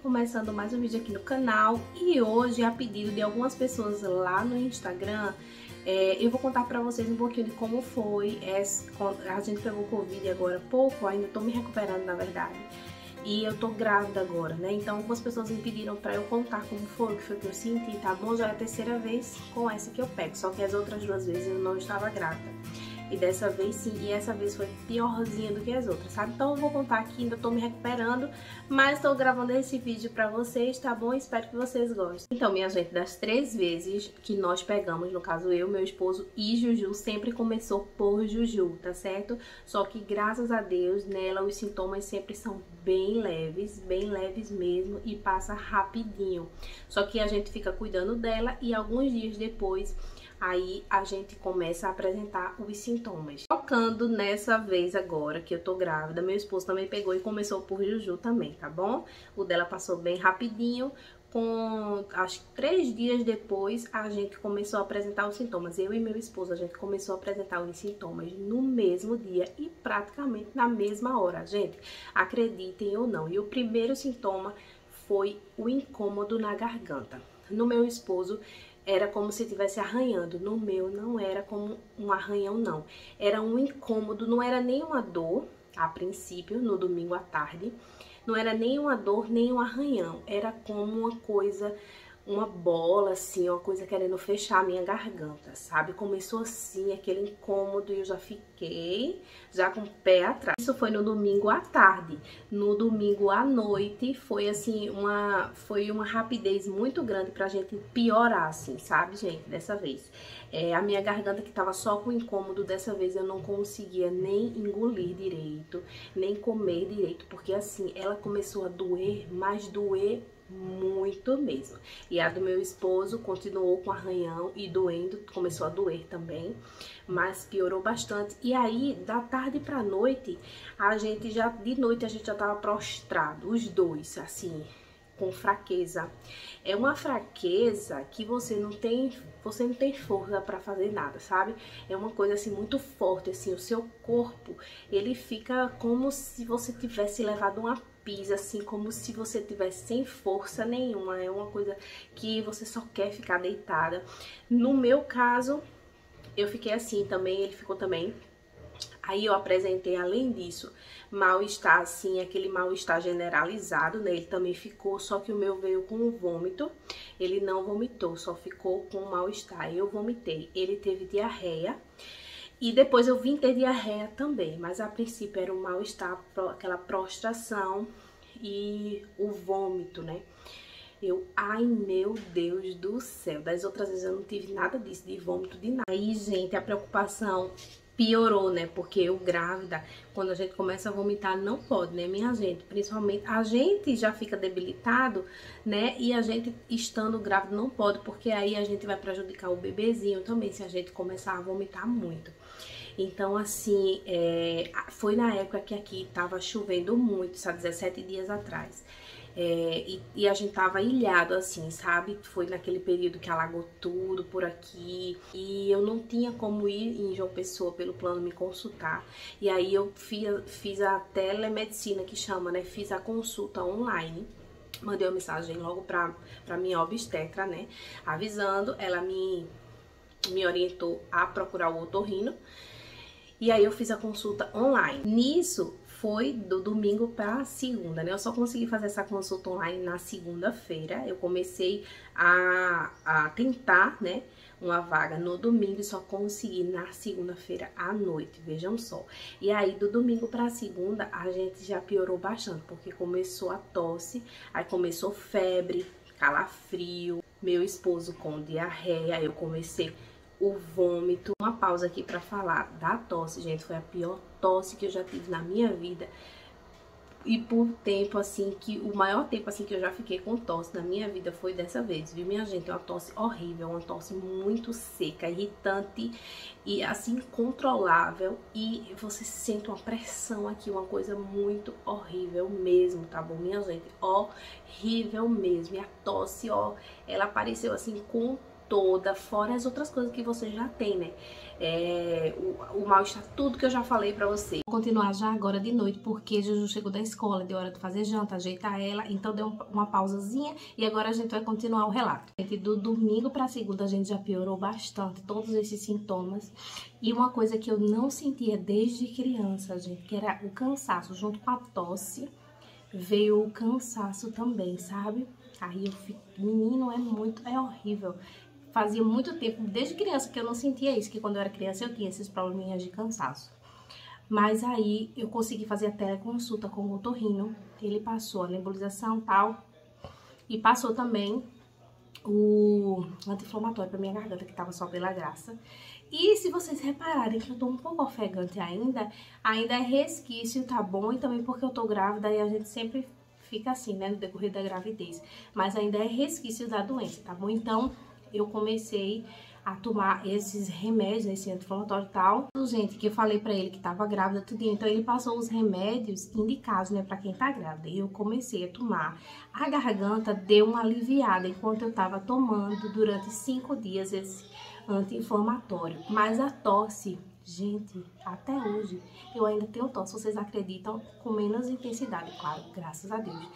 começando mais um vídeo aqui no canal e hoje, a pedido de algumas pessoas lá no Instagram, eu vou contar pra vocês um pouquinho de como foi. A gente pegou Covid agora há pouco, ainda tô me recuperando na verdade, e eu tô grávida agora, né? Então algumas pessoas me pediram pra eu contar como foi, o que foi que eu senti, tá bom? Já é a terceira vez com essa que eu pego, só que as outras duas vezes eu não estava grávida. E dessa vez sim, e essa vez foi piorzinha do que as outras, sabe? Então eu vou contar aqui, ainda tô me recuperando, mas tô gravando esse vídeo pra vocês, tá bom? Espero que vocês gostem. Então, minha gente, das 3 vezes que nós pegamos, no caso eu, meu esposo e Juju, sempre começou por Juju, tá certo? Só que graças a Deus, nela os sintomas sempre são bem leves mesmo, e passa rapidinho. Só que a gente fica cuidando dela e alguns dias depois aí a gente começa a apresentar os sintomas. Focando nessa vez agora que eu tô grávida, meu esposo também pegou e começou por Juju também, tá bom? O dela passou bem rapidinho, com acho que 3 dias depois a gente começou a apresentar os sintomas. Eu e meu esposo, a gente começou a apresentar os sintomas no mesmo dia e praticamente na mesma hora, gente. Acreditem ou não. E o primeiro sintoma foi o incômodo na garganta. No meu esposo era como se estivesse arranhando, no meu não era como um arranhão não, era um incômodo, não era nem uma dor, a princípio, no domingo à tarde, não era nem uma dor, nem um arranhão, era como uma coisa, uma bola assim, uma coisa querendo fechar a minha garganta, sabe? Começou assim, aquele incômodo e eu já fiquei já com o pé atrás. Isso foi no domingo à tarde. No domingo à noite foi assim, foi uma rapidez muito grande pra gente piorar assim, sabe, gente? Dessa vez. A minha garganta que tava só com incômodo, dessa vez eu não conseguia nem engolir direito, nem comer direito, porque assim, ela começou a doer, mas doer muito mesmo. E a do meu esposo continuou com arranhão e doendo, começou a doer também, mas piorou bastante. E aí, da tarde pra noite, de noite a gente já tava prostrado, os dois, assim, com fraqueza. É uma fraqueza que você não tem força pra fazer nada, sabe? É uma coisa assim muito forte, assim, o seu corpo, ele fica como se você tivesse levado uma pisa, assim, como se você tivesse sem força nenhuma. É uma coisa que você só quer ficar deitada. No meu caso, eu fiquei assim também, ele ficou também. Aí eu apresentei, além disso, mal-estar, assim, aquele mal-estar generalizado, né? Ele também ficou, só que o meu veio com vômito. Ele não vomitou, só ficou com mal-estar. Eu vomitei. Ele teve diarreia. E depois eu vim ter diarreia também, mas a princípio era o mal-estar, aquela prostração e o vômito, né? Ai meu Deus do céu, das outras vezes eu não tive nada disso, de vômito, de nada. Aí, gente, a preocupação piorou, né? Porque eu grávida, quando a gente começa a vomitar, não pode, né, minha gente? Principalmente, a gente já fica debilitado, né? E a gente estando grávida não pode, porque aí a gente vai prejudicar o bebezinho também, se a gente começar a vomitar muito. Então, assim, foi na época que aqui tava chovendo muito, sabe? 17 dias atrás. E a gente tava ilhado, assim, sabe? Foi naquele período que alagou tudo por aqui. E eu não tinha como ir em João Pessoa pelo plano me consultar. E aí eu fiz a telemedicina, que chama, né? Fiz a consulta online. Mandei uma mensagem logo pra minha obstetra, né? Avisando, ela me orientou a procurar o otorrino. E aí eu fiz a consulta online. Nisso foi do domingo para segunda, né? Eu só consegui fazer essa consulta online na segunda-feira. Eu comecei a tentar, né, uma vaga no domingo e só consegui na segunda-feira à noite, vejam só. E aí do domingo para segunda a gente já piorou bastante, porque começou a tosse, aí começou febre, calafrio, meu esposo com diarreia, eu comecei o vômito. Uma pausa aqui pra falar da tosse, gente, foi a pior tosse que eu já tive na minha vida. E por tempo, assim, o maior tempo, assim, que eu já fiquei com tosse na minha vida foi dessa vez, viu, minha gente? É uma tosse horrível, uma tosse muito seca, irritante e, assim, incontrolável. E você sente uma pressão aqui, uma coisa muito horrível mesmo, tá bom, minha gente? Horrível mesmo. E a tosse, ó, ela apareceu, assim, com toda, fora as outras coisas que você já tem, né? O mal-estar, tudo que eu já falei pra você. Vou continuar já agora de noite, porque Juju chegou da escola, deu hora de fazer janta, ajeitar ela, então deu uma pausazinha e agora a gente vai continuar o relato. Do domingo pra segunda a gente já piorou bastante todos esses sintomas. E uma coisa que eu não sentia desde criança, gente, que era o cansaço junto com a tosse, veio o cansaço também, sabe? Aí eu fico, menino, é horrível. Fazia muito tempo, desde criança, que eu não sentia isso, que quando eu era criança eu tinha esses probleminhas de cansaço. Mas aí eu consegui fazer a teleconsulta com o otorrino, ele passou a nebulização e tal, e passou também o anti-inflamatório pra minha garganta, que tava só pela graça. E se vocês repararem que eu tô um pouco ofegante ainda é resquício, tá bom? E também porque eu tô grávida e a gente sempre fica assim, né, no decorrer da gravidez. Mas ainda é resquício da doença, tá bom? Então, eu comecei a tomar esses remédios, esse anti-inflamatório e tal. Gente, que eu falei pra ele que tava grávida, tudo. Então, ele passou os remédios indicados, né, pra quem tá grávida. E eu comecei a tomar. A garganta deu uma aliviada enquanto eu tava tomando durante 5 dias esse anti-inflamatório. Mas a tosse, gente, até hoje, eu ainda tenho tosse. Vocês acreditam? Com menos intensidade, claro, graças a Deus.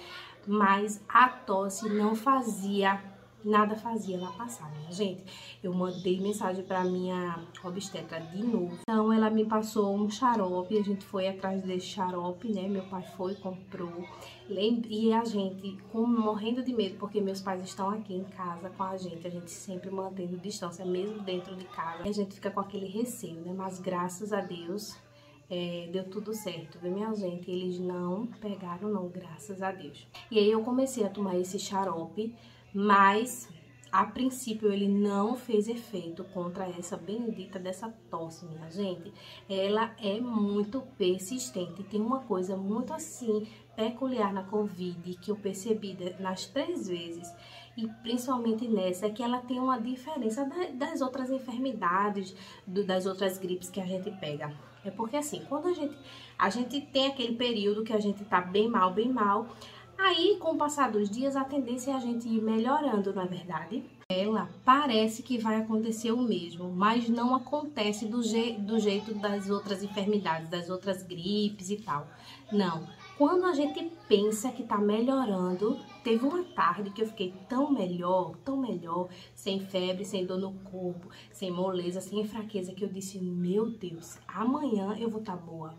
Mas a tosse não fazia... Nada fazia lá passar, minha gente. Eu mandei mensagem pra minha obstetra de novo. Então, ela me passou um xarope. A gente foi atrás desse xarope, né? Meu pai foi, comprou. E a gente, morrendo de medo, porque meus pais estão aqui em casa com a gente sempre mantendo distância, mesmo dentro de casa. E a gente fica com aquele receio, né? Mas graças a Deus... deu tudo certo, viu, minha gente? Eles não pegaram, não, graças a Deus. E aí eu comecei a tomar esse xarope, mas a princípio ele não fez efeito contra essa bendita dessa tosse, minha gente. Ela é muito persistente. Tem uma coisa muito assim peculiar na Covid que eu percebi nas 3 vezes. E principalmente nessa, é que ela tem uma diferença das outras enfermidades, das outras gripes que a gente pega. É porque assim, quando a gente tem aquele período que a gente tá bem mal, aí com o passar dos dias a tendência é a gente ir melhorando, não é verdade? Ela parece que vai acontecer o mesmo, mas não acontece do jeito das outras enfermidades, das outras gripes e tal. Não. Quando a gente pensa que tá melhorando, teve uma tarde que eu fiquei tão melhor, sem febre, sem dor no corpo, sem moleza, sem fraqueza, que eu disse, meu Deus, amanhã eu vou tá boa.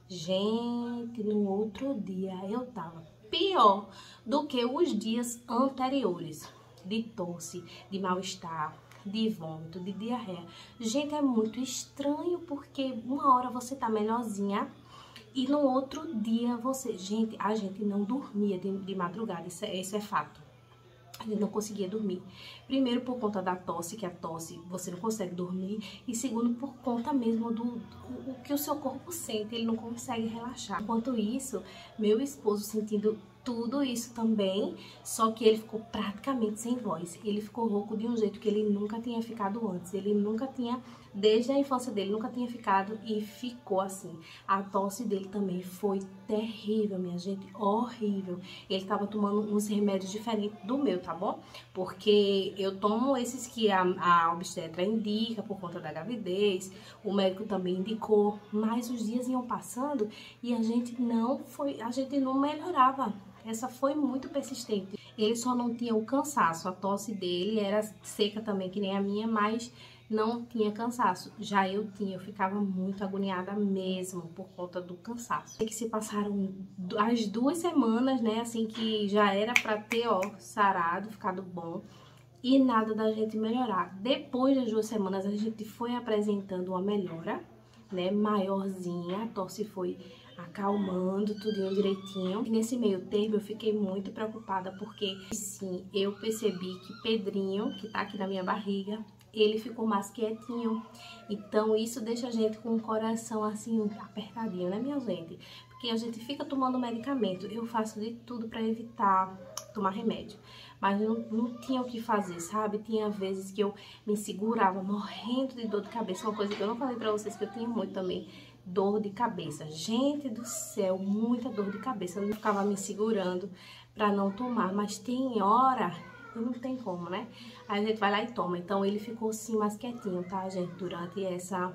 Gente, no outro dia eu tava pior do que os dias anteriores, de tosse, de mal-estar, de vômito, de diarreia. Gente, é muito estranho, porque uma hora você tá melhorzinha, e no outro dia você... Gente, a gente não dormia de madrugada, isso é fato. A gente não conseguia dormir. Primeiro por conta da tosse, que a tosse você não consegue dormir. E segundo por conta mesmo do que o seu corpo sente, ele não consegue relaxar. Enquanto isso, meu esposo sentindo tudo isso também, só que ele ficou praticamente sem voz. Ele ficou rouco de um jeito que ele nunca tinha ficado antes. Ele nunca tinha, desde a infância dele, nunca tinha ficado e ficou assim. A tosse dele também foi terrível, minha gente, horrível. Ele tava tomando uns remédios diferentes do meu, tá bom? Porque eu tomo esses que a obstetra indica por conta da gravidez, o médico também indicou, mas os dias iam passando e a gente não melhorava. Essa foi muito persistente. Ele só não tinha o cansaço. A tosse dele era seca também, que nem a minha, mas não tinha cansaço. Já eu ficava muito agoniada mesmo por conta do cansaço. Que se passaram as 2 semanas, né, assim que já era pra ter, ó, sarado, ficado bom. E nada da gente melhorar. Depois das 2 semanas a gente foi apresentando uma melhora, né, maiorzinha. A tosse foi acalmando, tudo direitinho. E nesse meio termo eu fiquei muito preocupada, porque sim, eu percebi que Pedrinho, que tá aqui na minha barriga, ele ficou mais quietinho. Então isso deixa a gente com o coração assim apertadinho, né, minha gente? Porque a gente fica tomando medicamento. Eu faço de tudo pra evitar tomar remédio, mas não tinha o que fazer, sabe? Tinha vezes que eu me segurava morrendo de dor de cabeça, uma coisa que eu não falei pra vocês, que eu tinha muito também, dor de cabeça. Gente do céu, muita dor de cabeça. Eu ficava me segurando pra não tomar, mas tem hora não tem como, né? Aí a gente vai lá e toma. Então ele ficou sim mais quietinho, tá, gente? Durante essa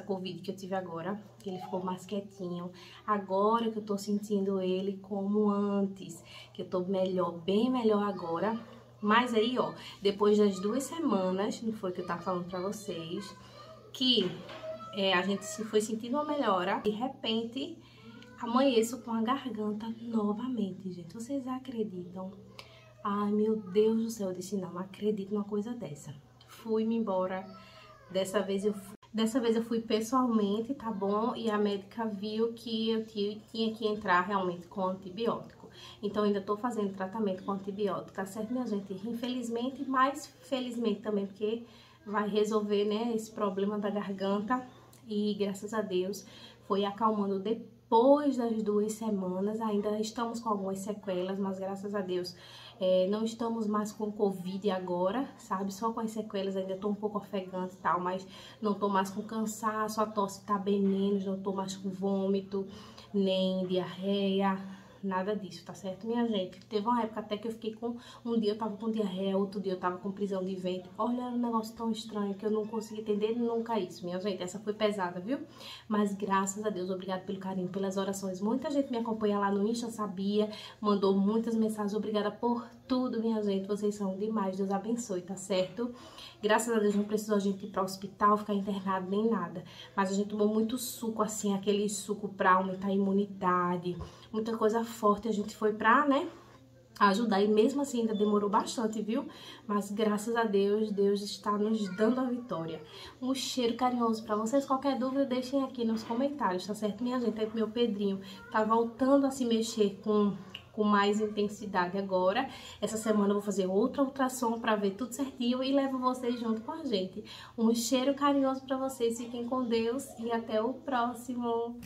Covid que eu tive agora, que ele ficou mais quietinho. Agora que eu tô sentindo ele como antes, que eu tô melhor, bem melhor agora. Mas aí, ó, depois das 2 semanas, não foi que eu tava falando pra vocês, que a gente se foi sentindo uma melhora, de repente amanheço com a garganta novamente, gente. Vocês acreditam? Ai, meu Deus do céu, eu disse, não acredito numa coisa dessa. Fui-me embora, dessa vez eu fui pessoalmente, tá bom? E a médica viu que eu tinha que entrar realmente com antibiótico. Então, ainda tô fazendo tratamento com antibiótico, tá certo, minha gente? Infelizmente, mas felizmente também, porque vai resolver, né, esse problema da garganta. E graças a Deus, foi acalmando depois das 2 semanas. Ainda estamos com algumas sequelas, mas graças a Deus não estamos mais com Covid agora, sabe? Só com as sequelas, ainda tô um pouco ofegante e tal, mas não tô mais com cansaço, a tosse tá bem menos, não tô mais com vômito, nem diarreia, nada disso, tá certo, minha gente? Teve uma época até que eu fiquei com... Um dia eu tava com diarreia, outro dia eu tava com prisão de ventre. Olha, era um negócio tão estranho que eu não consegui entender nunca isso, minha gente. Essa foi pesada, viu? Mas graças a Deus, obrigada pelo carinho, pelas orações. Muita gente me acompanha lá no Insta, sabia? Mandou muitas mensagens. Obrigada por tudo, minha gente. Vocês são demais. Deus abençoe, tá certo? Graças a Deus não precisou a gente ir para o hospital, ficar internado nem nada. Mas a gente tomou muito suco, assim, aquele suco pra aumentar a imunidade. Muita coisa forte a gente foi pra, né, ajudar. E mesmo assim ainda demorou bastante, viu? Mas graças a Deus, Deus está nos dando a vitória. Um cheiro carinhoso pra vocês. Qualquer dúvida, deixem aqui nos comentários, tá certo, minha gente? Meu Pedrinho tá voltando a se mexer com mais intensidade agora. Essa semana eu vou fazer outra ultrassom pra ver tudo certinho e levo vocês junto com a gente. Um cheiro carinhoso pra vocês. Fiquem com Deus e até o próximo.